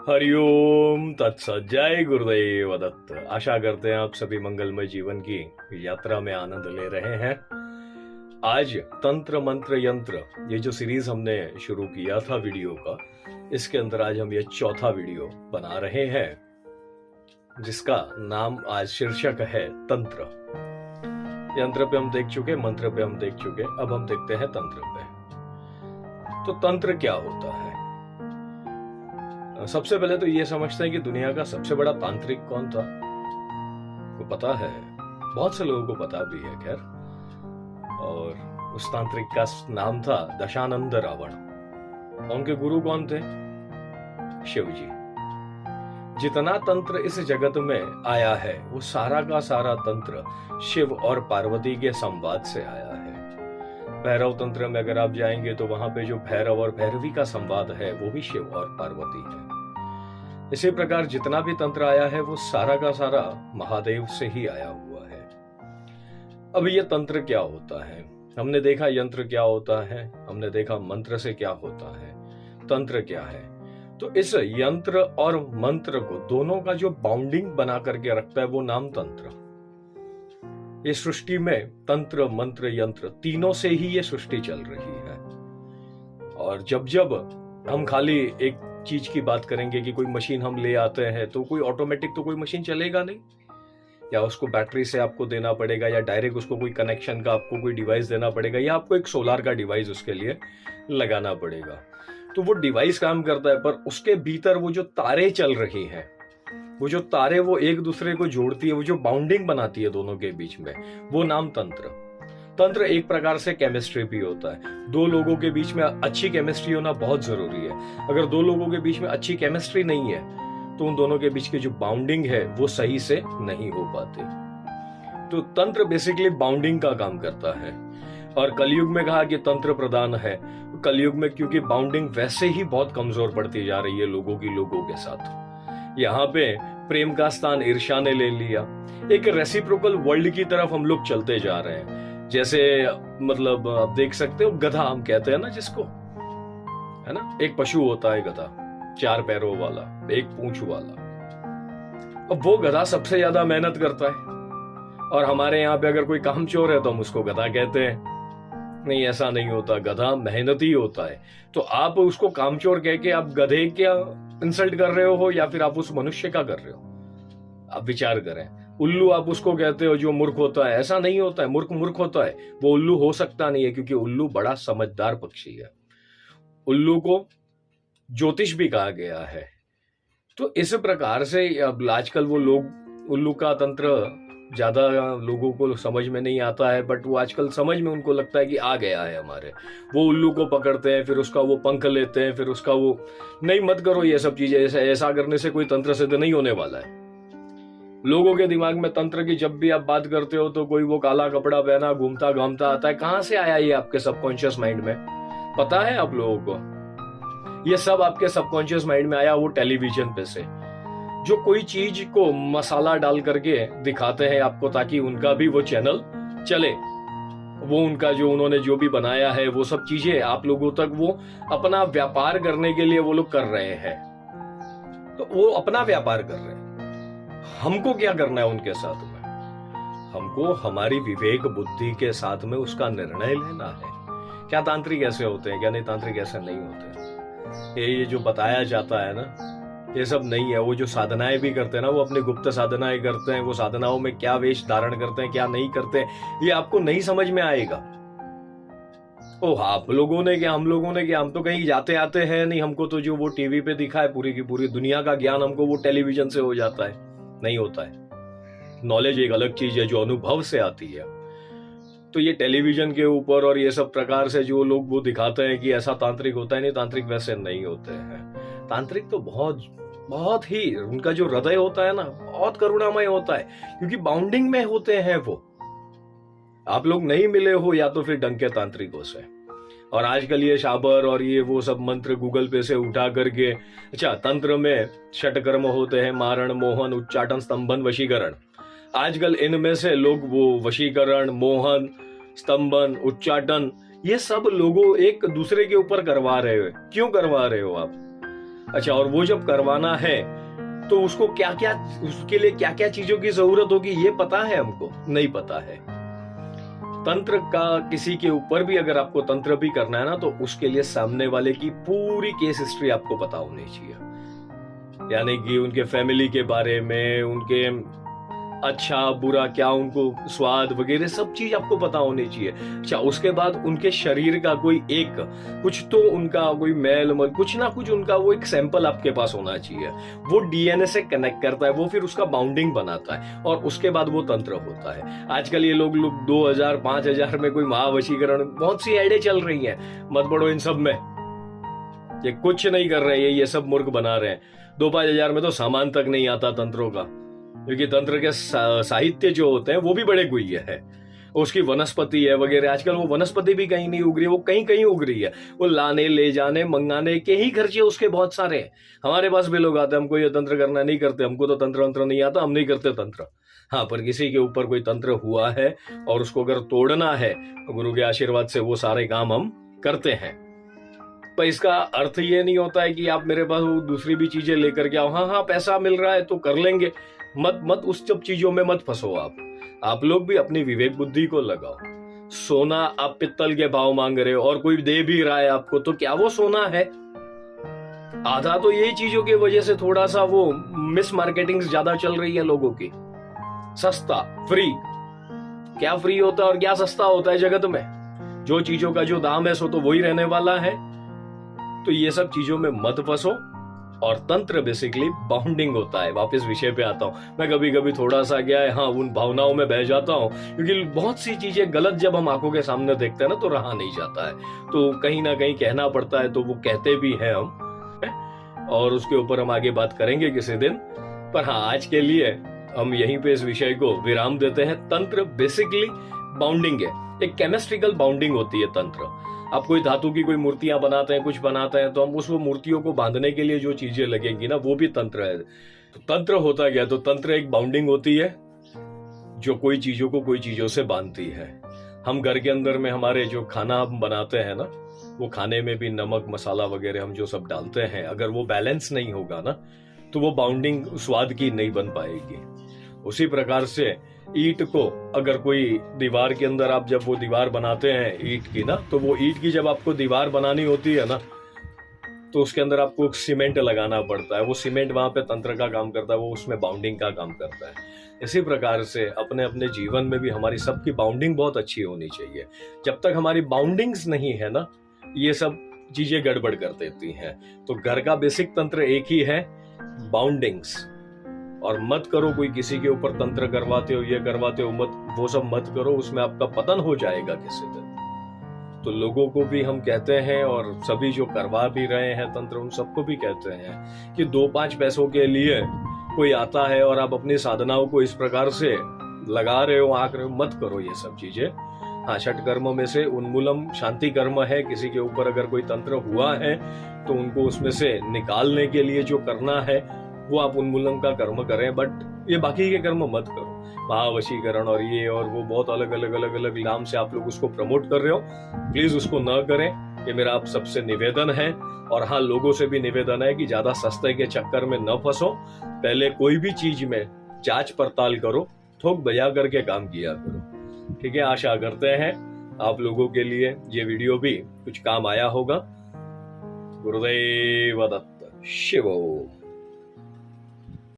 हरिओम तत्सत। जय गुरुदेव दत्त। आशा करते हैं आप सभी मंगलमय जीवन की यात्रा में आनंद ले रहे हैं। आज तंत्र मंत्र यंत्र ये जो सीरीज हमने शुरू किया था वीडियो का, इसके अंदर आज हम ये चौथा वीडियो बना रहे हैं, जिसका नाम आज शीर्षक है तंत्र। यंत्र पे हम देख चुके, मंत्र पे हम देख चुके, अब हम देखते हैं तंत्र पे। तो तंत्र क्या होता है? सबसे पहले तो ये समझते हैं कि दुनिया का सबसे बड़ा तांत्रिक कौन था। को पता है, बहुत से लोगों को पता भी है खैर। और उस तांत्रिक का नाम था दशानंद रावण। उनके गुरु कौन थे? शिव जी। जितना तंत्र इस जगत में आया है वो सारा का सारा तंत्र शिव और पार्वती के संवाद से आया है। भैरव तंत्र में अगर आप जाएंगे तो वहां पे जो भैरव और भैरवी का संवाद है वो भी शिव और पार्वती है। इसी प्रकार जितना भी तंत्र आया है वो सारा का सारा महादेव से ही आया हुआ है। अब ये तंत्र क्या होता है? हमने देखा यंत्र क्या होता है, हमने देखा मंत्र से क्या होता है, तंत्र क्या है। तो इस यंत्र और मंत्र को दोनों का जो बाउंडिंग बना करके रखता है वो नाम तंत्र। ये सृष्टि में तंत्र मंत्र यंत्र तीनों से ही ये सृष्टि चल रही है। और जब जब हम खाली एक चीज की बात करेंगे कि कोई मशीन हम ले आते हैं तो कोई ऑटोमेटिक तो कोई मशीन चलेगा नहीं, या उसको बैटरी से आपको देना पड़ेगा, या डायरेक्ट उसको कोई कनेक्शन का आपको कोई डिवाइस देना पड़ेगा, या आपको एक सोलार का डिवाइस उसके लिए लगाना पड़ेगा। तो वो डिवाइस काम करता है, पर उसके भीतर वो जो तारे चल रही हैं, वो जो तारे वो एक दूसरे को जोड़ती है, वो जो बाउंडिंग बनाती है दोनों के बीच में, वो नाम तंत्र। तंत्र एक प्रकार से केमिस्ट्री भी होता है। दो लोगों के बीच में अच्छी केमिस्ट्री होना बहुत जरूरी है। अगर दो लोगों के बीच में अच्छी केमिस्ट्री नहीं है तो उन दोनों के बीच की जो बाउंडिंग है वो सही से नहीं हो पाती। तो तंत्र बेसिकली बाउंडिंग का काम करता है। और कलयुग में कहा कि तंत्र प्रधान है। कलयुग में क्योंकि बाउंडिंग वैसे ही बहुत कमजोर पड़ती जा रही है लोगों के साथ। यहाँ पे प्रेम का स्थान ईर्ष्या ने ले लिया। एक रेसिप्रोकल वर्ल्ड की तरफ हम लोग चलते जा रहे हैं। जैसे मतलब आप देख सकते हो, गधा हम कहते हैं ना जिसको, है ना, एक पशु होता है गधा, 4 पैरों वाला, एक पूंछ वाला। अब वो गधा सबसे ज्यादा मेहनत करता है, और हमारे यहाँ पे अगर कोई कामचोर है तो हम उसको गधा कहते हैं। नहीं, ऐसा नहीं होता, गधा मेहनती होता है। तो आप उसको कामचोर कह के आप गधे क्या इंसल्ट कर रहे हो, या फिर आप उस मनुष्य का कर रहे हो? आप विचार करें। उल्लू आप उसको कहते हो जो मूर्ख होता है, ऐसा नहीं होता है। मूर्ख होता है, वो उल्लू हो सकता नहीं है, क्योंकि उल्लू बड़ा समझदार पक्षी है। उल्लू को ज्योतिष भी कहा गया है। तो इस प्रकार से अब आजकल वो लोग उल्लू का तंत्र ज्यादा लोगों को समझ में नहीं आता है, बट वो आजकल समझ में उनको लगता है कि आ गया है हमारे। वो उल्लू को पकड़ते हैं, फिर उसका वो पंख लेते हैं, फिर उसका वो, नहीं मत करो ये सब चीजें, ऐसा करने से कोई तंत्र सिद्ध नहीं होने वाला है। लोगों के दिमाग में तंत्र की जब भी आप बात करते हो तो कोई वो काला कपड़ा पहना घूमता घामता आता है। कहां से आया ये आपके सबकॉन्शियस माइंड में? पता है आप लोगों को? ये सब आपके सबकॉन्शियस माइंड में आया वो टेलीविजन पे से, जो कोई चीज को मसाला डाल करके दिखाते हैं आपको ताकि उनका भी वो चैनल चले। वो उनका जो उन्होंने जो भी बनाया है वो सब चीजें आप लोगों तक वो अपना व्यापार करने के लिए वो लोग कर रहे हैं। तो वो अपना व्यापार कर रहे हैं। हमको क्या करना है उनके साथ में? हमको हमारी विवेक बुद्धि के साथ में उसका निर्णय लेना है। क्या तांत्रिक ऐसे होते हैं, क्या नहीं तांत्रिक ऐसे नहीं होते। ये जो बताया जाता है ना, ये सब नहीं है। वो जो साधनाएं भी करते हैं ना, वो अपनी गुप्त साधनाएं करते हैं। वो साधनाओं में क्या वेश धारण करते हैं, क्या नहीं करते हैं, ये आपको नहीं समझ में आएगा। ओह, आप लोगों ने क्या, हम लोगों ने क्या, हम तो कहीं जाते आते हैं नहीं। हमको तो जो वो टीवी पे दिखा है पूरी की पूरी दुनिया का ज्ञान हमको वो टेलीविजन से हो जाता है। नहीं होता है। नॉलेज एक अलग चीज है जो अनुभव से आती है। तो ये टेलीविजन के ऊपर और ये सब प्रकार से जो लोग वो दिखाते हैं कि ऐसा तांत्रिक होता है, नहीं, तांत्रिक वैसे नहीं होते हैं। तांत्रिक तो बहुत ही, उनका जो हृदय होता है ना, बहुत करुणामय होता है, क्योंकि बाउंडिंग में होते हैं वो। आप लोग नहीं मिले हो या तो फिर डंके तांत्रिकों से। और आजकल ये शाबर और ये वो सब मंत्र गूगल पे से उठा करके, अच्छा, तंत्र में षटकर्म होते हैं, मारण, मोहन, उच्चाटन, स्तंभन, वशीकरण। आजकल इनमें से लोग वो वशीकरण, मोहन, स्तंभन, उच्चाटन, ये सब लोगों एक दूसरे के ऊपर करवा रहे हो। क्यों करवा रहे हो आप? अच्छा, और वो जब करवाना है तो उसको क्या क्या, उसके लिए क्या क्या चीजों की जरूरत होगी ये पता है? हमको नहीं पता है। तंत्र का किसी के ऊपर भी अगर आपको तंत्र भी करना है ना, तो उसके लिए सामने वाले की पूरी केस हिस्ट्री आपको पता होनी चाहिए। यानी कि उनके फैमिली के बारे में, उनके अच्छा बुरा क्या, उनको स्वाद वगैरह सब चीज आपको पता होनी चाहिए। अच्छा, उसके बाद उनके शरीर का कोई एक कुछ तो उनका कोई मैल कुछ ना कुछ उनका वो एक सैंपल आपके पास होना चाहिए। वो डीएनए से कनेक्ट करता है, वो फिर उसका बाउंडिंग बनाता है और उसके बाद वो तंत्र होता है। आजकल ये लोग 2000 5000 में कोई महावशीकरण, बहुत सी एडें चल रही हैं, मत पड़ो इन सब में। ये कुछ नहीं कर रहे हैं, ये सब मूर्ख बना रहे हैं। 2-5 हजार में तो सामान तक नहीं आता तंत्रों का, क्योंकि तंत्र के साहित्य जो होते हैं वो भी बड़े गुह्य है। उसकी वनस्पति है वगैरह, आजकल वो वनस्पति भी कहीं नहीं उग रही है, वो कहीं कहीं उग रही है। वो लाने ले जाने मंगाने के ही खर्चे उसके बहुत सारे हैं। हमारे पास भी लोग आते हैं, हमको ये तंत्र करना, नहीं करते, हमको तो तंत्र वंत्र नहीं आता, हम नहीं करते तंत्र। हाँ, पर किसी के ऊपर कोई तंत्र हुआ है और उसको अगर तोड़ना है तो गुरु के आशीर्वाद से वो सारे काम हम करते हैं। पर इसका अर्थ ये नहीं होता है कि आप मेरे पास वो दूसरी भी चीजें लेकर के आओ। हाँ, पैसा मिल रहा है तो कर लेंगे। मत उस सब चीजों में मत फंसो। आप लोग भी अपनी विवेक बुद्धि को लगाओ। सोना आप पित्तल के भाव मांग रहे हो और कोई दे भी रहा है आपको, तो क्या वो सोना है? आधा तो यही चीजों की वजह से थोड़ा सा वो मिस मार्केटिंग ज्यादा चल रही है लोगों की। सस्ता, फ्री, क्या फ्री होता है और क्या सस्ता होता है जगत में? जो चीजों का जो दाम है सो तो वही रहने वाला है। तो ये सब चीजों में मत फंसो। और तंत्र बेसिकली बाउंडिंग होता है। वापस विषय पे आता हूं, मैं कभी कभी थोड़ा सा गया है, हाँ, उन भावनाओं में बह जाता हूं, क्योंकि बहुत सी चीजें गलत जब हम आंखों के सामने देखते हैं ना तो रहा नहीं जाता है, तो कहीं ना कहीं कहना पड़ता है, तो वो कहते भी हैं हम, और उसके ऊपर हम आगे बात करेंगे किसी दिन। पर हाँ, आज के लिए हम यहीं पे इस विषय को विराम देते हैं। तंत्र बेसिकली बाउंडिंग है, एक केमिस्ट्रिकल बाउंडिंग होती है तंत्र। आप कोई धातु की कोई मूर्तियां बनाते हैं, कुछ बनाते हैं, तो हम उस वो मूर्तियों को बांधने के लिए जो चीजें लगेंगी ना, वो भी तंत्र है। तो तंत्र होता क्या? तो तंत्र एक बाउंडिंग होती है जो कोई चीजों को कोई चीजों से बांधती है। हम घर के अंदर में हमारे जो खाना हम बनाते हैं ना, वो खाने में भी नमक मसाला वगैरह हम जो सब डालते हैं, अगर वो बैलेंस नहीं होगा ना, तो वो बाउंडिंग स्वाद की नहीं बन पाएगी। उसी प्रकार से ईंट को अगर कोई दीवार के अंदर, आप जब वो दीवार बनाते हैं ईंट की ना, तो वो ईंट की जब आपको दीवार बनानी होती है ना, तो उसके अंदर आपको सीमेंट लगाना पड़ता है। वो सीमेंट वहां पे तंत्र का काम करता है, वो उसमें बाउंडिंग का काम करता है। इसी प्रकार से अपने अपने जीवन में भी हमारी सबकी बाउंडिंग बहुत अच्छी होनी चाहिए। जब तक हमारी बाउंडिंग्स नहीं है ना, ये सब चीजें गड़बड़ कर देती हैं। तो घर का बेसिक तंत्र एक ही है, बाउंडिंग्स। और मत करो कोई किसी के ऊपर तंत्र करवाते हो, ये करवाते हो, मत, वो सब मत करो, उसमें आपका पतन हो जाएगा किसी दिन। तो लोगों को भी हम कहते हैं, और सभी जो करवा भी रहे हैं तंत्र, उन सबको भी कहते हैं कि 2-5 पैसों के लिए कोई आता है और आप अपनी साधनाओं को इस प्रकार से लगा रहे हो, आंक रहे हो, मत करो ये सब चीजें। हाँ, 6 कर्मों में से उन्मूलम शांति कर्म है। किसी के ऊपर अगर कोई तंत्र हुआ है तो उनको उसमें से निकालने के लिए जो करना है वो आप उन्मूलन का कर्म करें, बट ये बाकी के कर्म मत करो। महावशीकरण और ये और वो बहुत अलग अलग नाम से आप लोग उसको प्रमोट कर रहे हो, प्लीज उसको न करें। ये मेरा आप सबसे निवेदन है। और हाँ, लोगों से भी निवेदन है कि ज्यादा सस्ते के चक्कर में न फंसो। पहले कोई भी चीज में जांच पड़ताल करो, थोक बजा करके काम किया करो। ठीक है, आशा करते हैं आप लोगों के लिए ये वीडियो भी कुछ काम आया होगा। गुरुदेव दत्त। शिव ओम।